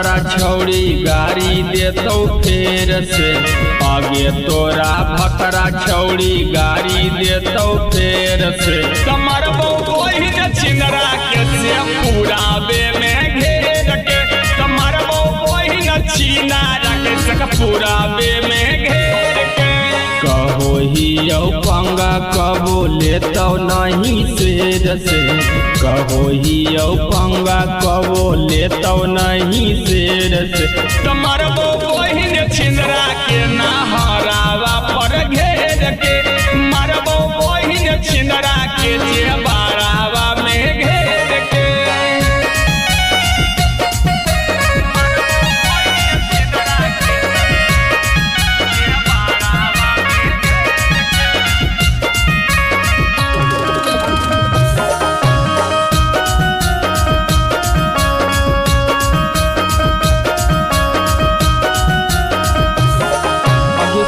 भतरा छौड़ी गाड़ी देतो फेर से। आगे तोरा भतरा छौड़ी गाड़ी देतो फेर से। कमर बहिन छिनरा के से पुरावे में घेर के। कमर बहिन छिनरा के से पुरावे में घेर के। कहो ही पंगा कबो लेतो नहीं शेर से। कहो ही पंगा कबो लेतो नहीं शेर से। कमर बहिन छिनरा के नहरावा पर घेर के। मरबो बहिन छिनरा के जे बारावा में घेर के।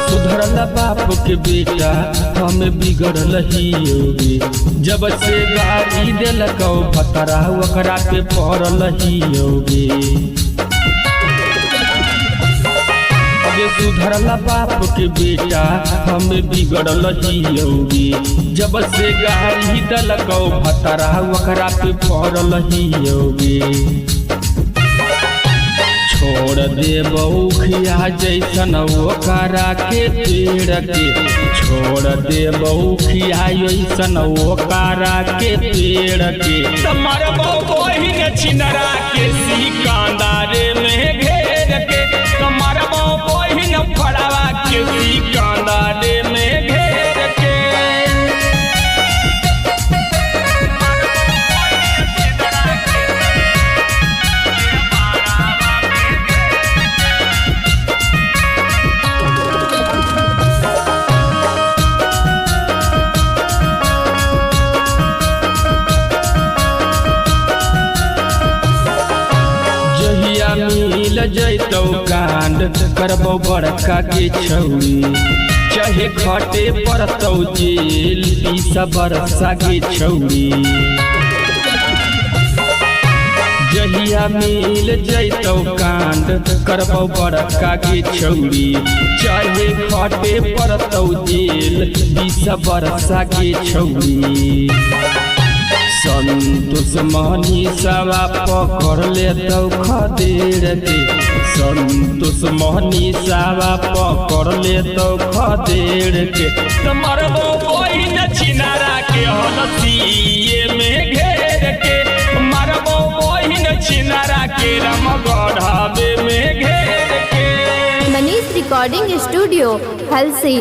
सुधरल बाप के बेटा हमें बिगड़ल ही योगी। जब से गाड़ी दिलको भतरा ओकरा पे पड़ल ही योगी। अगे सुधरल बाप के बेटा हमें बिगड़ल ही योगी। जब से गाड़ी दिलको भतरा ओकरा पे पड़ल ही योगी। छोड़ दे बउखिया जैसन ओकरा के पेड़ के। छोड़ दे बउखिया जैसन ओकरा के पेड़ के। कमर बहिन छिनरा के सिकंदरे में घेर के। कमर बहिन फड़वा के सिकंदरे में घेर के। मिल जैतौ कांड करबो बड़का के छौड़ी। चाहे खटे पड़तौ जेल 20 बरसा के छौड़ी। जहिया मिल जैतौ कांड करबो बड़का के छौड़ी। चाहे खटे पड़तौ जेल 20 बरसा के छौड़ी। संतोष मनीषवा पकड़ लेतौ खदेड़ के। संतोष मनीषवा पकड़ लेतौ खदेड़ के। कमर बहिन छिनरा के हलसिए में घेर के। मरबो बहिन छिनरा के रमगढ़ावे में घेर के। Manish recording studio Halsi.